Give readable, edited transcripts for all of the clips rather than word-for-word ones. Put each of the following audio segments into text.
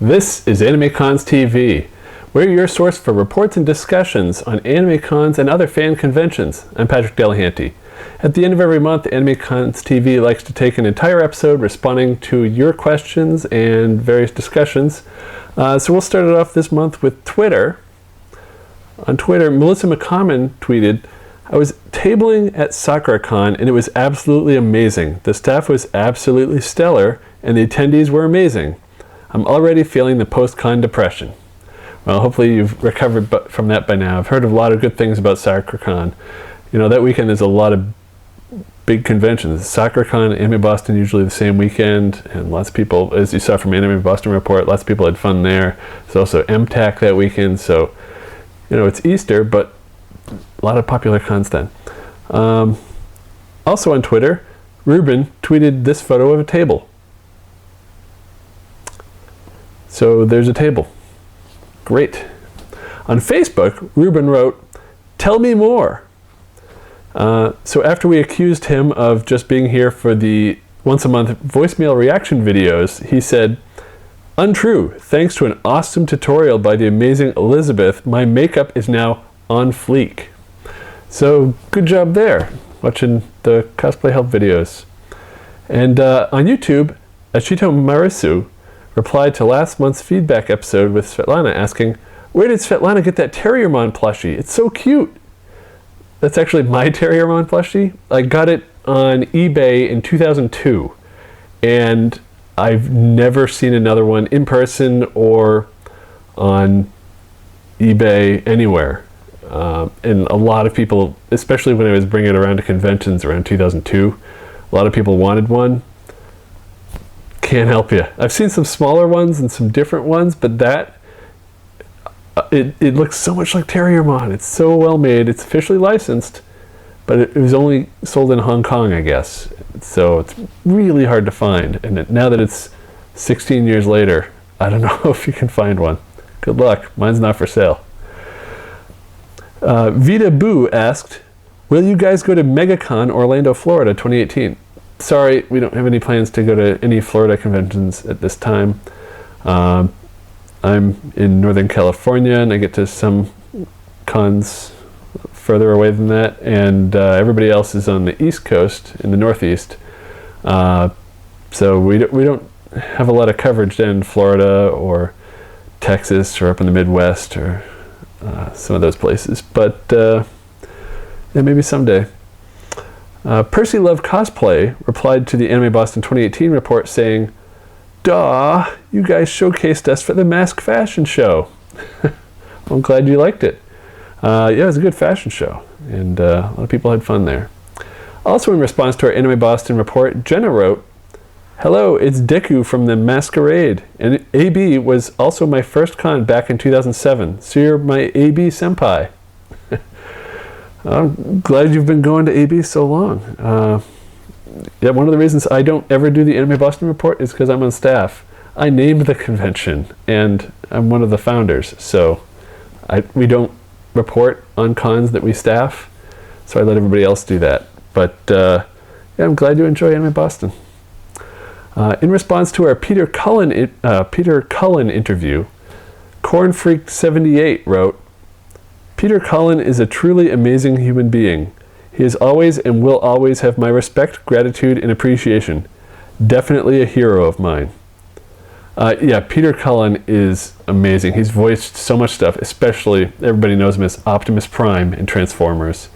This is AnimeCons TV. We're your source for reports and discussions on AnimeCons and other fan conventions. I'm Patrick Delahanty. At the end of every month, AnimeCons TV likes to take an entire episode responding to your questions and various discussions. So we'll start it off this month with Twitter. On Twitter, Melissa McCommon tweeted, "I was tabling at SakuraCon and it was absolutely amazing. The staff was absolutely stellar and the attendees were amazing. I'm already feeling the post-con depression." Well, hopefully you've recovered from that by now. I've heard a lot of good things about SakuraCon. You know, that weekend is a lot of big conventions. SakuraCon and Anime Boston usually the same weekend, and lots of people, as you saw from Anime Boston Report, lots of people had fun there. There's also MTAC that weekend, so, you know, it's Easter, but a lot of popular cons then. Also on Twitter, Ruben tweeted this photo of a table. So there's a table. Great. On Facebook, Ruben wrote, "Tell me more." So after we accused him of just being here for the once-a-month voicemail reaction videos, he said, "Untrue. Thanks to an awesome tutorial by the amazing Elizabeth, my makeup is now on fleek." So good job there, watching the cosplay help videos. And on YouTube, Ashito Marisu replied to last month's feedback episode with Svetlana asking, "Where did Svetlana get that Terriermon plushie? It's so cute." That's actually my Terriermon plushie. I got it on eBay in 2002, and I've never seen another one in person or on eBay anywhere. And a lot of people, especially when I was bringing it around to conventions around 2002, a lot of people wanted one. Can't help you. I've seen some smaller ones and some different ones, but that it looks so much like Terriermon. It's so well made. It's officially licensed, but it was only sold in Hong Kong, I guess. So it's really hard to find. And now that it's 16 years later, I don't know if you can find one. Good luck. Mine's not for sale. Vita Boo asked, "Will you guys go to MegaCon Orlando, Florida 2018? Sorry, we don't have any plans to go to any Florida conventions at this time. I'm in Northern California, and I get to some cons further away than that, and everybody else is on the East Coast, in the Northeast. So we don't have a lot of coverage in Florida or Texas or up in the Midwest or some of those places. But yeah, maybe someday." Percy Love Cosplay replied to the Anime Boston 2018 report saying, "Duh, you guys showcased us for the Mask Fashion Show." I'm glad you liked it. Yeah, it was a good fashion show, and a lot of people had fun there. Also in response to our Anime Boston report, Jenna wrote, "Hello, it's Deku from the Masquerade, and AB was also my first con back in 2007, so you're my AB senpai." I'm glad you've been going to AB so long. Yeah, one of the reasons I don't ever do the Anime Boston report is because I'm on staff. I named the convention, and I'm one of the founders, so we don't report on cons that we staff, so I let everybody else do that. But yeah, I'm glad you enjoy Anime Boston. In response to our Peter Cullen interview, Cornfreak78 wrote, "Peter Cullen is a truly amazing human being. He is always and will always have my respect, gratitude, and appreciation. Definitely a hero of mine." Yeah, Peter Cullen is amazing. He's voiced so much stuff, especially, everybody knows him as Optimus Prime in Transformers.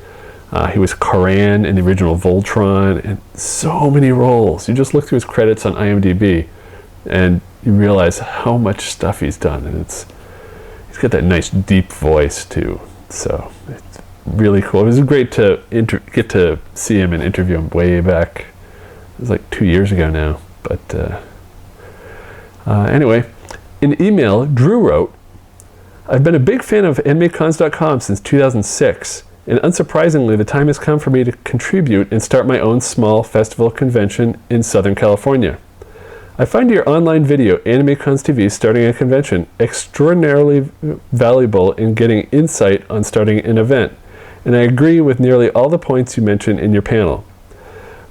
He was Karan in the original Voltron, and so many roles. You just look through his credits on IMDb, and you realize how much stuff he's done, and he's got that nice deep voice too. So it's really cool. It was great to get to see him and interview him way back. It was like 2 years ago now. But anyway, in email, Drew wrote, "I've been a big fan of AnimeCons.com since 2006, and unsurprisingly, the time has come for me to contribute and start my own small festival convention in Southern California. I find your online video, AnimeCons TV Starting a Convention, extraordinarily valuable in getting insight on starting an event, and I agree with nearly all the points you mentioned in your panel.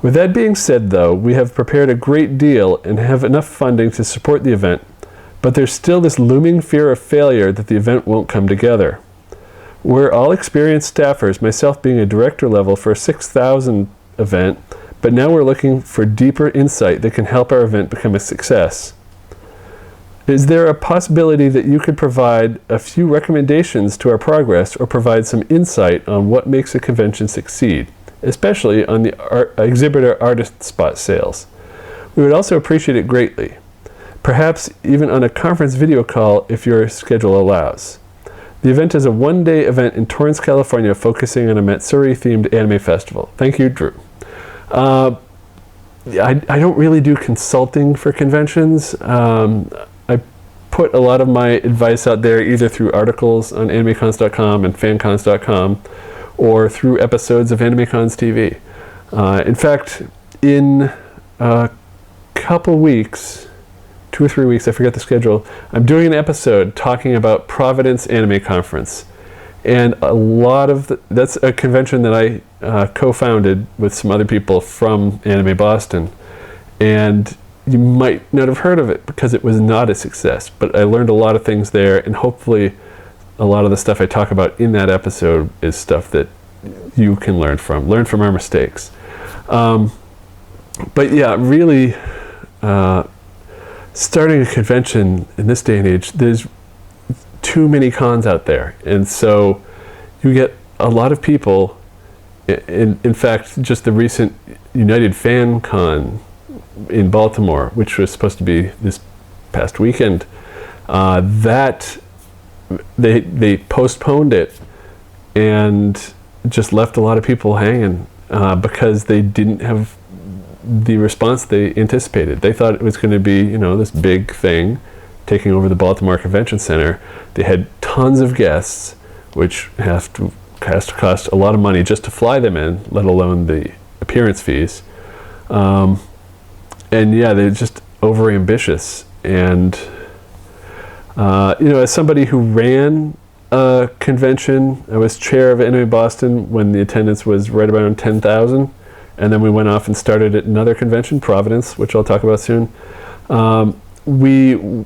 With that being said, though, we have prepared a great deal and have enough funding to support the event, but there's still this looming fear of failure that the event won't come together. We're all experienced staffers, myself being a director level for a 6,000 event, but now we're looking for deeper insight that can help our event become a success. Is there a possibility that you could provide a few recommendations to our progress or provide some insight on what makes a convention succeed, especially on the exhibitor artist spot sales? We would also appreciate it greatly. Perhaps even on a conference video call if your schedule allows. The event is a one-day event in Torrance, California, focusing on a Matsuri-themed anime festival. Thank you, Drew. I don't really do consulting for conventions. I put a lot of my advice out there either through articles on AnimeCons.com and FanCons.com or through episodes of AnimeCons TV. In fact, in a couple weeks, 2 or 3 weeks, I forget the schedule, I'm doing an episode talking about Providence Anime Conference. And a lot of that's a convention that I co-founded with some other people from Anime Boston. And you might not have heard of it because it was not a success, but I learned a lot of things there, and hopefully a lot of the stuff I talk about in that episode is stuff that you can learn from our mistakes. But yeah, really, starting a convention in this day and age, there's too many cons out there, and so you get a lot of people. In fact, just the recent United Fan Con in Baltimore, which was supposed to be this past weekend, that they postponed it and just left a lot of people hanging because they didn't have the response they anticipated. They thought it was going to be, this big thing taking over the Baltimore Convention Center. They had tons of guests, which has to cost a lot of money just to fly them in, let alone the appearance fees. And yeah, they're just overambitious. And as somebody who ran a convention, I was chair of Anime Boston when the attendance was right around 10,000. And then we went off and started at another convention, Providence, which I'll talk about soon. We were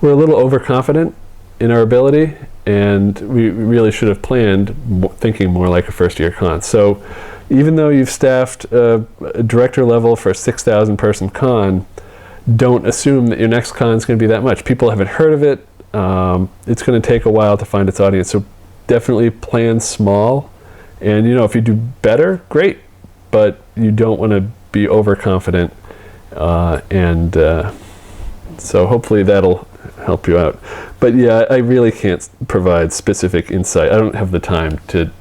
a little overconfident in our ability, and we really should have planned thinking more like a first-year con. So even though you've staffed a director level for a 6,000 person con, don't assume that your next con is going to be that much. People haven't heard of it. It's going to take a while to find its audience. So definitely plan small. And if you do better, great. But you don't want to be overconfident. So hopefully that'll help you out. But yeah, I really can't provide specific insight. I don't have the time to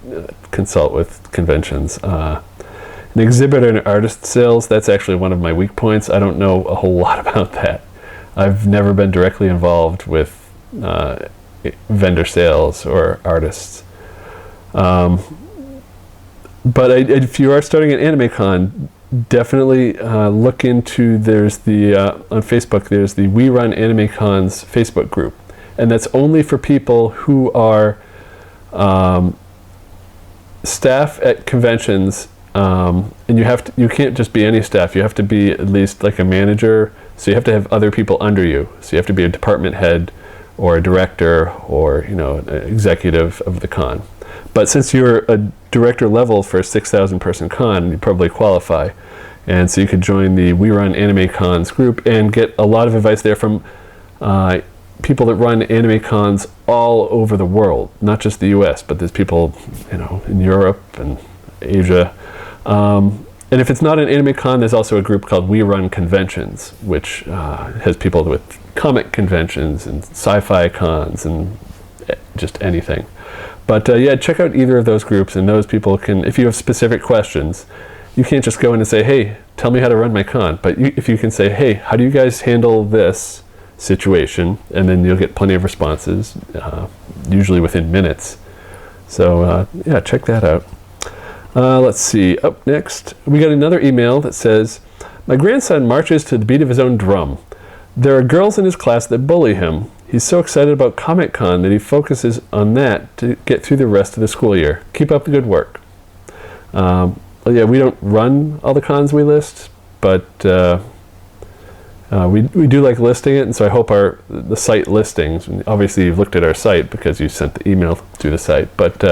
consult with conventions. An exhibitor and artist sales, that's actually one of my weak points. I don't know a whole lot about that. I've never been directly involved with vendor sales or artists. But if you are starting an AnimeCon, definitely look into, on Facebook, there's the We Run AnimeCons Facebook group. And that's only for people who are staff at conventions, and you can't just be any staff. You have to be at least like a manager, so you have to have other people under you. So you have to be a department head or a director or an executive of the con. But since you're a director level for a 6,000 person con, you probably qualify. And so you could join the We Run AnimeCons group and get a lot of advice there from people that run AnimeCons all over the world, not just the US, but there's people in Europe and Asia. And if it's not an AnimeCon, there's also a group called We Run Conventions, which has people with comic conventions and sci-fi cons and just anything. But yeah, check out either of those groups, and those people can, if you have specific questions, you can't just go in and say, hey, tell me how to run my con. But if you can say, hey, how do you guys handle this situation? And then you'll get plenty of responses, usually within minutes. So yeah, check that out. Let's see, up next, we got another email that says, my grandson marches to the beat of his own drum. There are girls in his class that bully him. He's so excited about Comic Con that he focuses on that to get through the rest of the school year. Keep up the good work. Well, yeah, we don't run all the cons we list, but We do like listing it, and so I hope the site listings, obviously you've looked at our site because you sent the email to the site, but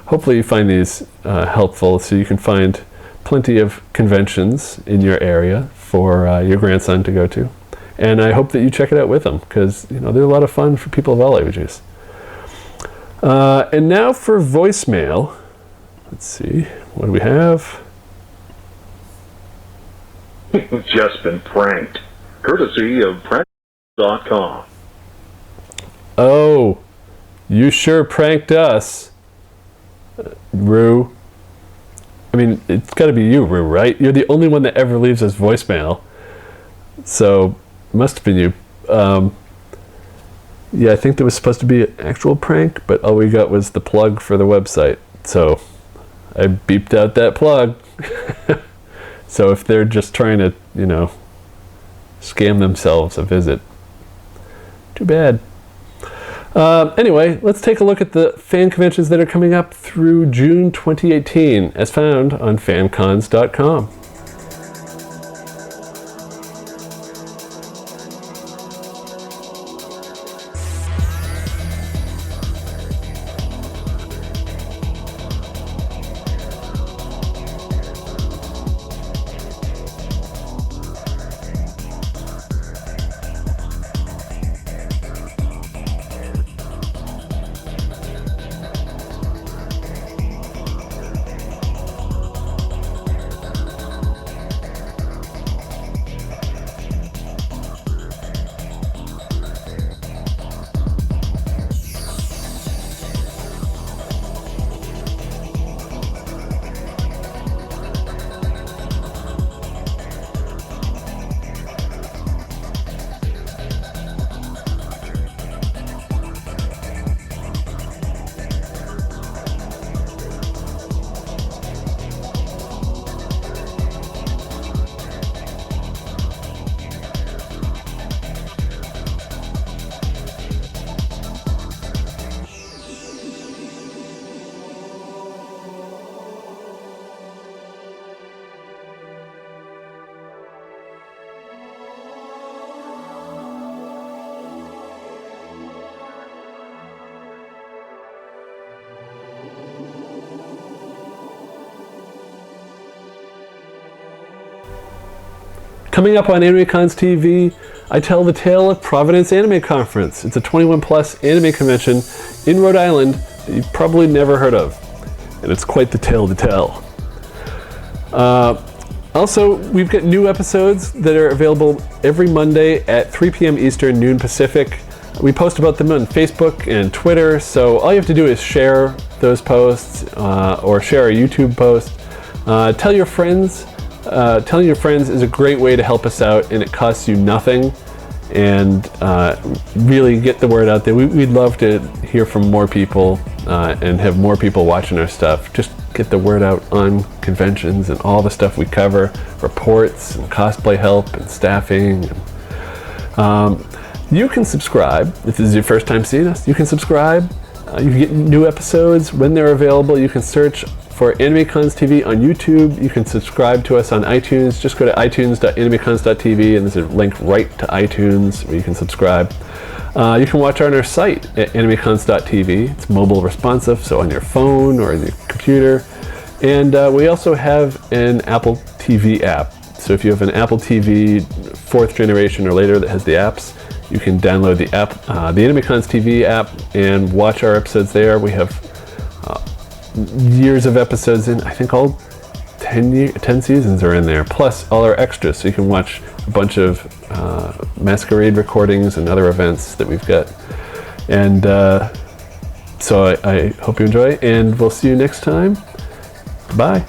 hopefully you find these helpful so you can find plenty of conventions in your area for your grandson to go to. And I hope that you check it out with them, because they're a lot of fun for people of all ages. And now for voicemail. Let's see, what do we have? Just been pranked. Courtesy of prank.com. Oh, you sure pranked us, Rue. I mean, it's got to be you, Rue, right? You're the only one that ever leaves us voicemail. So, must have been you. Yeah, I think there was supposed to be an actual prank, but all we got was the plug for the website. So, I beeped out that plug. So if they're just trying to, scam themselves a visit, too bad. Anyway, let's take a look at the fan conventions that are coming up through June 2018, as found on fancons.com. Coming up on AnimeCons TV, I tell the tale of Providence Anime Conference. It's a 21+ anime convention in Rhode Island that you've probably never heard of. And it's quite the tale to tell. Also, we've got new episodes that are available every Monday at 3 p.m. Eastern, noon Pacific. We post about them on Facebook and Twitter, so all you have to do is share those posts or share a YouTube post. Tell your friends. Telling your friends is a great way to help us out, and it costs you nothing, and really get the word out there. We'd love to hear from more people and have more people watching our stuff. Just get the word out on conventions and all the stuff we cover, reports and cosplay help and staffing. You can subscribe. If this is your first time seeing us, you can subscribe. You can get new episodes when they're available. You can search for AnimeCons TV on YouTube. You can subscribe to us on iTunes. Just go to itunes.animecons.tv and there's a link right to iTunes where you can subscribe. You can watch on our site at animecons.tv. It's mobile responsive, so on your phone or your computer. And we also have an Apple TV app. So if you have an Apple TV 4th generation or later that has the apps, you can download the app, the AnimeCons TV app, and watch our episodes there. We have years of episodes in, I think all 10 seasons are in there, plus all our extras, so you can watch a bunch of Masquerade recordings and other events that we've got. And so I hope you enjoy, and we'll see you next time. Bye.